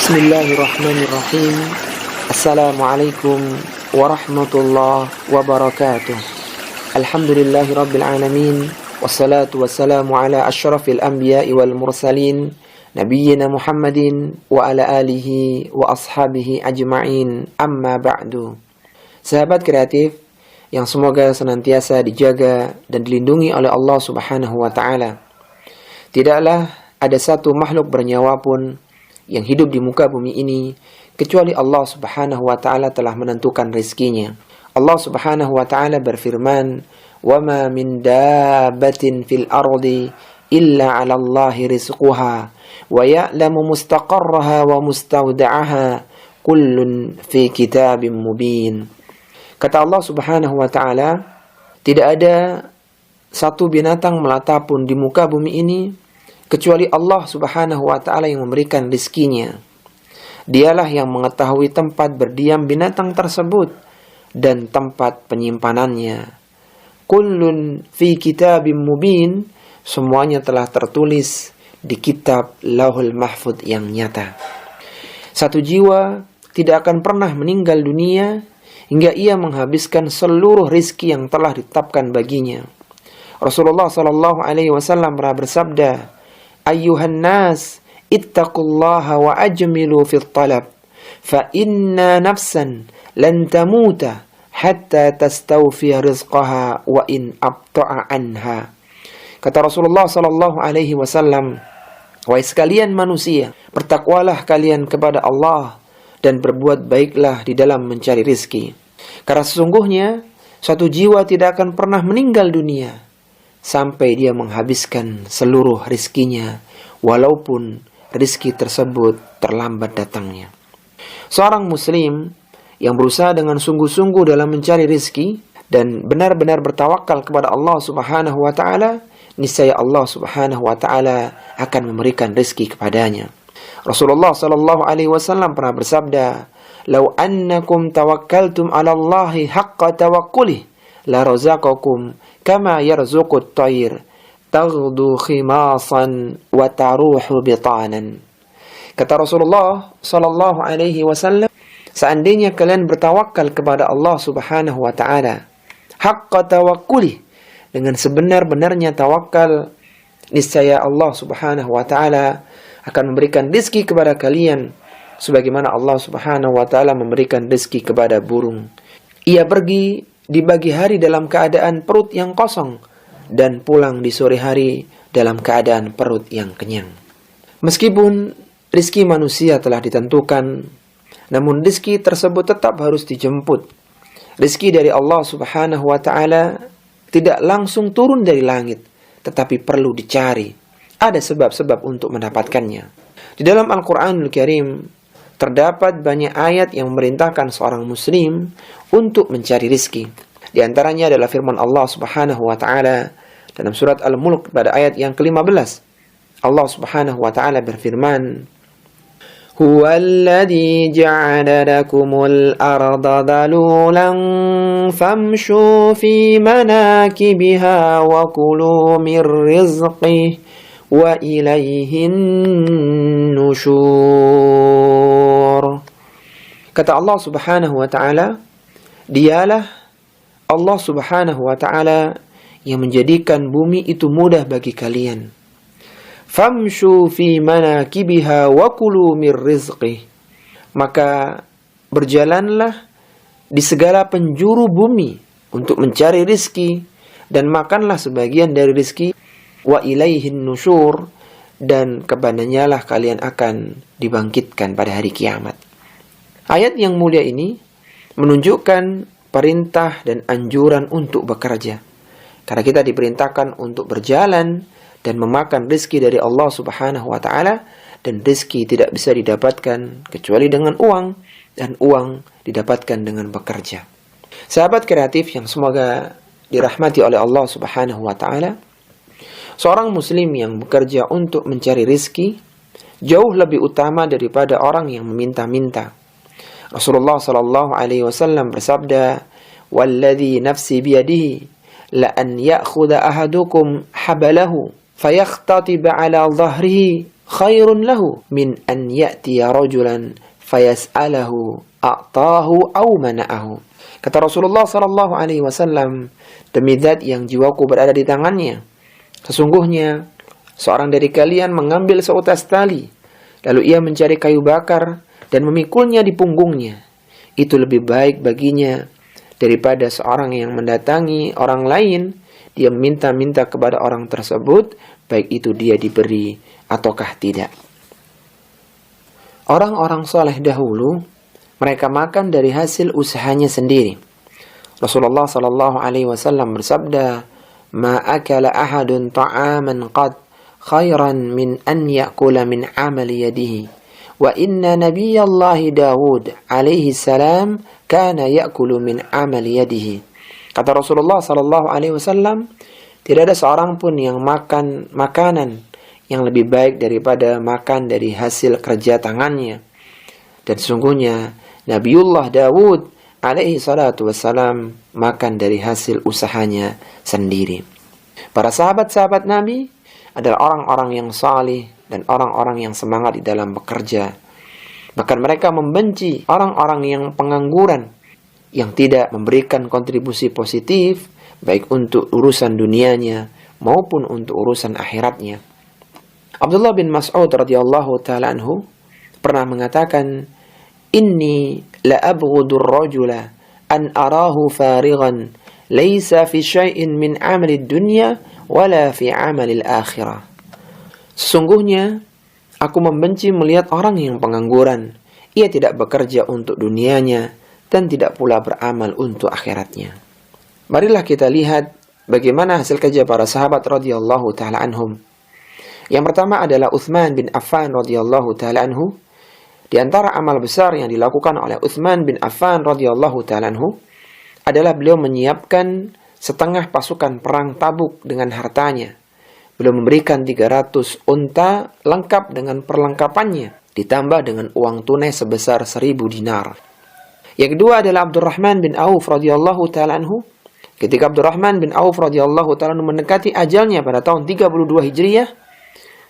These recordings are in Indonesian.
Bismillahirrahmanirrahim. Assalamualaikum warahmatullahi wabarakatuh. Alhamdulillahirabbil alamin. Wassalatu wassalamu ala asyrafil anbiya'i wal mursalin nabiyyina Muhammadin wa ala alihi wa ashabihi ajma'in. Amma ba'du. Sahabat kreatif yang semoga senantiasa dijaga dan dilindungi oleh Allah Subhanahu wa taala. Tidaklah ada satu makhluk bernyawa pun yang hidup di muka bumi ini kecuali Allah Subhanahu wa taala telah menentukan rezekinya. Allah Subhanahu wa taala berfirman, "Wa ma min dabbatin fil ardi illa 'ala Allahi rizquha wa ya'lamu mustaqarraha wa mustawda'aha kullun fi kitabim mubin." Kata Allah Subhanahu wa taala, tidak ada satu binatang melata pun di muka bumi ini kecuali Allah Subhanahu wa ta'ala yang memberikan rizkinya. Dialah yang mengetahui tempat berdiam binatang tersebut dan tempat penyimpanannya. Kullun fi kitabim mubin, semuanya telah tertulis di kitab Lauhul Mahfuz yang nyata. Satu jiwa tidak akan pernah meninggal dunia hingga ia menghabiskan seluruh rizki yang telah ditetapkan baginya. Rasulullah sallallahu alaihi wasallam pernah bersabda, "Ayyuhan nas, ittaqullaha wa ajmilu fit talab, fa inna nafsan lan tamuta hatta tastawfiya rizqaha wa in abta'a anha." Kata Rasulullah sallallahu alaihi wasallam, "Wahai sekalian manusia, bertakwalah kalian kepada Allah dan berbuat baiklah di dalam mencari rizki. Karena sesungguhnya suatu jiwa tidak akan pernah meninggal dunia sampai dia menghabiskan seluruh rizkinya, walaupun rizki tersebut terlambat datangnya." Seorang muslim yang berusaha dengan sungguh-sungguh dalam mencari rizki dan benar-benar bertawakal kepada Allah Subhanahu wa ta'ala, niscaya Allah Subhanahu wa ta'ala akan memberikan rizki kepadanya. Rasulullah sallallahu alaihi wasallam pernah bersabda, "Lau annakum tawakkaltum 'ala Allahi haqqa tawakkulih la razaqakum kama yarzuqut tayr taghdu khimasan wa taruhu bitanan." Kata Rasulullah sallallahu alaihi wasallam, seandainya kalian bertawakal kepada Allah Subhanahu wa taala haqqa tawakkuli, dengan sebenar-benarnya tawakal, niscaya Allah Subhanahu wa taala akan memberikan rezeki kepada kalian sebagaimana Allah Subhanahu wa taala memberikan rezeki kepada burung. Ia pergi di pagi hari dalam keadaan perut yang kosong dan pulang di sore hari dalam keadaan perut yang kenyang. Meskipun rizki manusia telah ditentukan, namun rizki tersebut tetap harus dijemput. Rizki dari Allah Subhanahu wa ta'ala tidak langsung turun dari langit, tetapi perlu dicari. Ada sebab-sebab untuk mendapatkannya. Di dalam Al-Quranul Karim terdapat banyak ayat yang memerintahkan seorang muslim untuk mencari rizki. Di antaranya adalah firman Allah Subhanahu wa taala dalam surat Al-Mulk pada ayat yang ke-15. Allah Subhanahu wa taala berfirman, "Huwallazi ja'ala lakumul arda dalulan famshu fi manakibiha wa kulu mir rizqihi wa ilaihin nusyur." Kata Allah Subhanahu wa taala, dialah Allah Subhanahu wa taala yang menjadikan bumi itu mudah bagi kalian. Famshu fi manakibiha wa kulu mir rizqih. Maka berjalanlah di segala penjuru bumi untuk mencari rizki dan makanlah sebagian dari rizki. Wa ilaihin nusyur, dan kepadanya lah kalian akan dibangkitkan pada hari kiamat. Ayat yang mulia ini menunjukkan perintah dan anjuran untuk bekerja. Karena kita diperintahkan untuk berjalan dan memakan rezeki dari Allah Subhanahu wa ta'ala, dan rezeki tidak bisa didapatkan kecuali dengan uang, dan uang didapatkan dengan bekerja. Sahabat kreatif yang semoga dirahmati oleh Allah Subhanahu wa ta'ala, seorang muslim yang bekerja untuk mencari rizki jauh lebih utama daripada orang yang meminta-minta. Rasulullah sallallahu alaihi wasallam bersabda, "Walladzi nafsi biyadihi la an ya'khudha ahadukum habalahu fayakhtatiba ala dhahrihi khairun lahu min an ya'tiya rajulan fayas'alahu a'tahu aw mana'ahu. Kata Rasulullah sallallahu alaihi wasallam, demi zat yang jiwaku berada di tangannya, sesungguhnya seorang dari kalian mengambil seutas tali, lalu ia mencari kayu bakar dan memikulnya di punggungnya. Itu lebih baik baginya daripada seorang yang mendatangi orang lain, dia meminta-minta kepada orang tersebut, baik itu dia diberi ataukah tidak. Orang-orang soleh dahulu, mereka makan dari hasil usahanya sendiri. Rasulullah sallallahu alaihi wasallam bersabda, "Ma akala ahadun ta'aman qad khairan min an ya'kula min amali yadihi. Wa inna nabiyallahi Dawud alaihi salam kana ya'kulu min amali yadihi." Kata Rasulullah sallallahu alaihi wasallam, tidak ada seorang pun yang makan makanan yang lebih baik daripada makan dari hasil kerja tangannya. Dan sesungguhnya Nabiullah Dawud alaihi salatu wassalam makan dari hasil usahanya sendiri. Para sahabat-sahabat Nabi adalah orang-orang yang salih dan orang-orang yang semangat di dalam bekerja. Bahkan mereka membenci orang-orang yang pengangguran, yang tidak memberikan kontribusi positif, baik untuk urusan dunianya maupun untuk urusan akhiratnya. Abdullah bin Mas'ud radhiyallahu ta'ala anhu pernah mengatakan, "Inni la abghudur rajula an arahu farighan laysa fi syai'in min 'amali dunya wala fi 'amali al-akhirah." Sesungguhnya aku membenci melihat orang yang pengangguran. Ia tidak bekerja untuk dunianya dan tidak pula beramal untuk akhiratnya. Marilah kita lihat bagaimana hasil kerja para sahabat radhiyallahu ta'ala anhum. Yang pertama adalah Utsman bin Affan radhiyallahu ta'ala anhu. Di antara amal besar yang dilakukan oleh Utsman bin Affan radhiyallahu ta'ala anhu adalah beliau menyiapkan setengah pasukan perang Tabuk dengan hartanya. Beliau memberikan 300 unta lengkap dengan perlengkapannya, ditambah dengan uang tunai sebesar 1000 dinar. Yang kedua adalah Abdurrahman bin Auf radhiyallahu ta'ala anhu. Ketika Abdurrahman bin Auf radhiyallahu ta'ala anhu mendekati ajalnya pada tahun 32 Hijriah,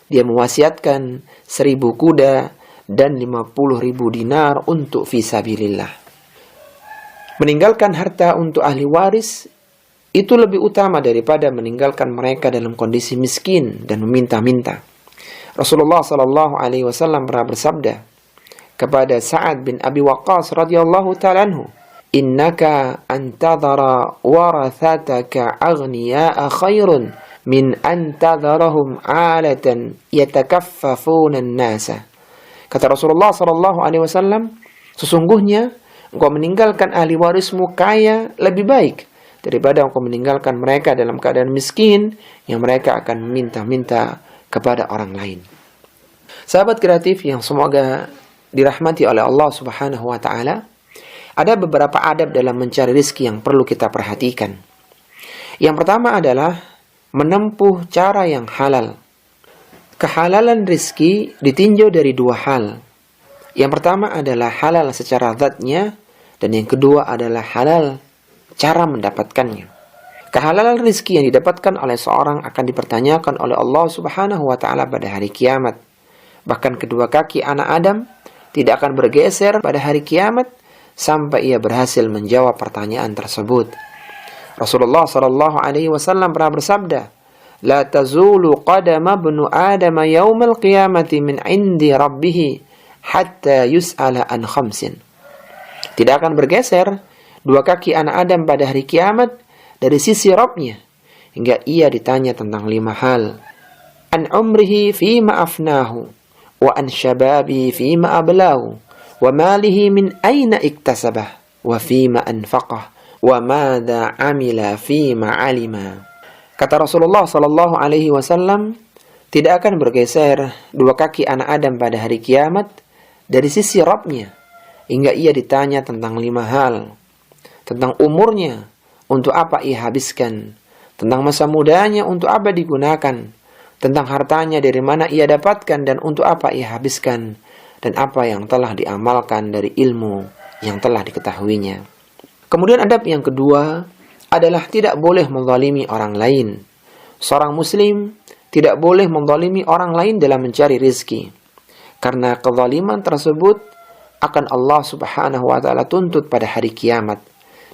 dia mewasiatkan 1000 kuda dan 50.000 dinar untuk fisabilillah. Meninggalkan harta untuk ahli waris itu lebih utama daripada meninggalkan mereka dalam kondisi miskin dan meminta-minta. Rasulullah sallallahu alaihi wasallam pernah bersabda kepada Sa'ad bin Abi Waqqas radhiyallahu ta'ala anhu, "Innaka antadhara warathataka aghniya'a khairun min antadharahum 'alatan yatakaffafuna an-nasa." Kata Rasulullah sallallahu alaihi wasallam, sesungguhnya engkau meninggalkan ahli warismu kaya lebih baik daripada engkau meninggalkan mereka dalam keadaan miskin yang mereka akan meminta-minta kepada orang lain. Sahabat kreatif yang semoga dirahmati oleh Allah Subhanahu wa ta'ala, ada beberapa adab dalam mencari rezeki yang perlu kita perhatikan. Yang pertama adalah menempuh cara yang halal. Kehalalan rezeki ditinjau dari dua hal. Yang pertama adalah halal secara zatnya, dan yang kedua adalah halal cara mendapatkannya. Kehalalan rezeki yang didapatkan oleh seorang akan dipertanyakan oleh Allah Subhanahu wa ta'ala pada hari kiamat. Bahkan kedua kaki anak Adam tidak akan bergeser pada hari kiamat sampai ia berhasil menjawab pertanyaan tersebut. Rasulullah sallallahu alaihi wasallam pernah bersabda, "La tazulu qadama ibnu Adam yaumal qiyamati min 'indi rabbih hatta yus'ala an khamsin." Tidak akan bergeser dua kaki anak Adam pada hari kiamat dari sisi Rabb-nya hingga ia ditanya tentang 5 hal. An umrihi fima afnahu, wa an shababihi fima ablahu, wa malihi min aina iktasabah, wa fima anfaqah, wa madza amila fima alima. Kata Rasulullah sallallahu alaihi wasallam, tidak akan bergeser dua kaki anak Adam pada hari kiamat dari sisi Rabb-nya hingga ia ditanya tentang 5 hal. Tentang umurnya, untuk apa ia habiskan, tentang masa mudanya, untuk apa digunakan, tentang hartanya, dari mana ia dapatkan dan untuk apa ia habiskan, dan apa yang telah diamalkan dari ilmu yang telah diketahuinya. Kemudian adab yang kedua adalah tidak boleh menzalimi orang lain. Seorang muslim tidak boleh menzalimi orang lain dalam mencari rizki. Karena kezaliman tersebut akan Allah Subhanahu wa Ta'ala tuntut pada hari kiamat.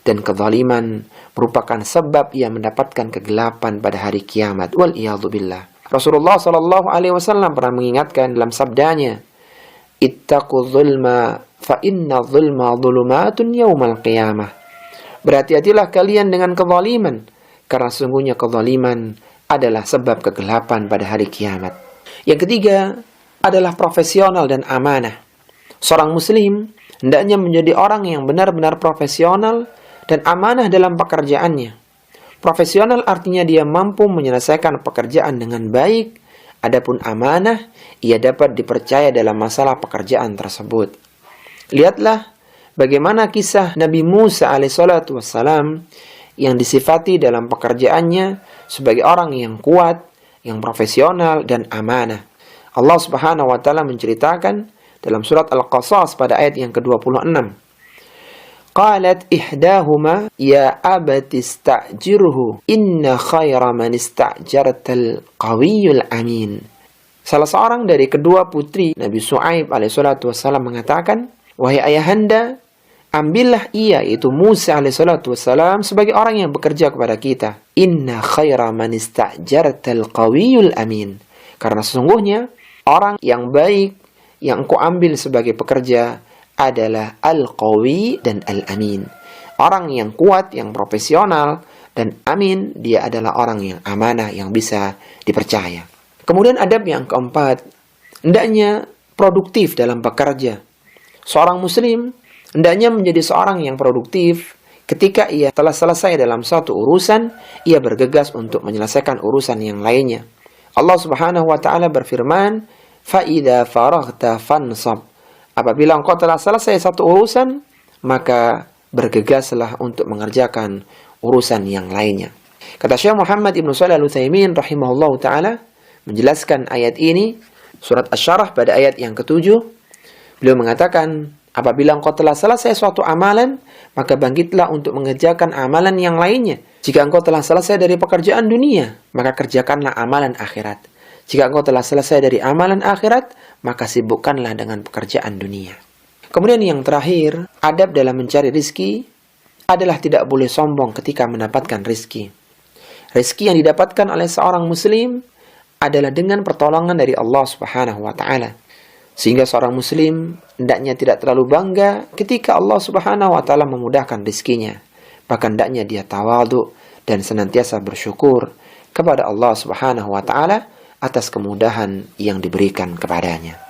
Dan kezaliman merupakan sebab ia mendapatkan kegelapan pada hari kiamat. Wal'iyadzubillah. Rasulullah SAW pernah mengingatkan dalam sabdanya, Ittaqu zulma fa inna zulma zulumatun yawmal qiyamah. Berhati-hatilah kalian dengan kezaliman, karena sungguhnya kezaliman adalah sebab kegelapan pada hari kiamat. Yang ketiga adalah profesional dan amanah. Seorang muslim hendaknya menjadi orang yang benar-benar profesional dan amanah dalam pekerjaannya. Profesional artinya dia mampu menyelesaikan pekerjaan dengan baik. Adapun amanah, ia dapat dipercaya dalam masalah pekerjaan tersebut. Lihatlah bagaimana kisah Nabi Musa alaihissalatu wassalam yang disifati dalam pekerjaannya sebagai orang yang kuat, yang profesional dan amanah. Allah Subhanahu wa Ta'ala menceritakan dalam surat Al-Qasas pada ayat yang ke-26. Qalat ihdahuma ya abati ista'jirhu inna khaira man ista'jartal qawiyul amin. Salah seorang dari kedua putri Nabi Shu'aib alaihissalatu wassalam mengatakan, wahai ayahanda, ambillah ia, yaitu Musa alaihissalatu wassalam, sebagai orang yang bekerja kepada kita. Inna khaira man ista'jartal qawiyul amin. Karena sesungguhnya orang yang baik yang engkau ambil sebagai pekerja adalah al-qawi dan al-amin. Orang yang kuat, yang profesional, dan amin, dia adalah orang yang amanah, yang bisa dipercaya. Kemudian adab yang keempat, hendaknya produktif dalam bekerja. Seorang muslim hendaknya menjadi seorang yang produktif. Ketika ia telah selesai dalam satu urusan, ia bergegas untuk menyelesaikan urusan yang lainnya. Allah Subhanahu wa Ta'ala berfirman, فَإِذَا فَرَغْتَ فَانْصَبْ. Apabila engkau telah selesai satu urusan, maka bergegaslah untuk mengerjakan urusan yang lainnya. Kata Syekh Muhammad Ibn Shalih Al-Utsaimin rahimahullahu ta'ala, menjelaskan ayat ini, surat Asy-Syarah pada ayat yang ke-7, beliau mengatakan, apabila engkau telah selesai suatu amalan, maka bangkitlah untuk mengerjakan amalan yang lainnya. Jika engkau telah selesai dari pekerjaan dunia, maka kerjakanlah amalan akhirat. Jika engkau telah selesai dari amalan akhirat, maka sibukkanlah dengan pekerjaan dunia. Kemudian yang terakhir, adab dalam mencari rizki adalah tidak boleh sombong ketika mendapatkan rizki. Rizki yang didapatkan oleh seorang muslim adalah dengan pertolongan dari Allah Subhanahu wa Ta'ala. Sehingga seorang muslim hendaknya tidak terlalu bangga ketika Allah Subhanahu wa Ta'ala memudahkan rizkinya. Bahkan hendaknya dia tawadhu dan senantiasa bersyukur kepada Allah Subhanahu wa Ta'ala atas kemudahan yang diberikan kepadanya.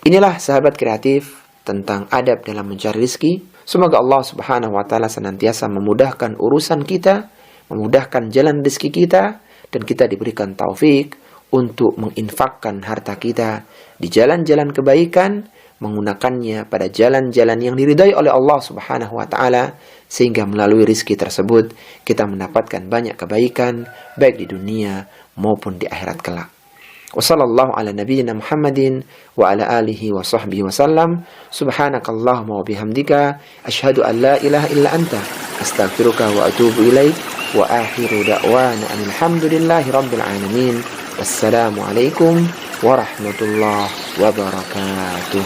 Inilah sahabat kreatif tentang adab dalam mencari rizki. Semoga Allah Subhanahu wa Ta'ala senantiasa memudahkan urusan kita, memudahkan jalan rizki kita, dan kita diberikan taufik untuk menginfakkan harta kita di jalan-jalan kebaikan, menggunakannya pada jalan-jalan yang diridai oleh Allah Subhanahu wa Ta'ala, sehingga melalui rizki tersebut kita mendapatkan banyak kebaikan baik di dunia maupun di akhirat kelak. Wassallallahu ala nabiyyina Muhammadin wa ala alihi wa sahbihi wasallam. Subhanakallahumma wa bihamdika asyhadu an la ilaha illa anta astaghfiruka wa atubu ilaik. Wa akhiru da'wana alhamdulillahi rabbil alamin. Wassalamu alaikum warahmatullahi wabarakatuh.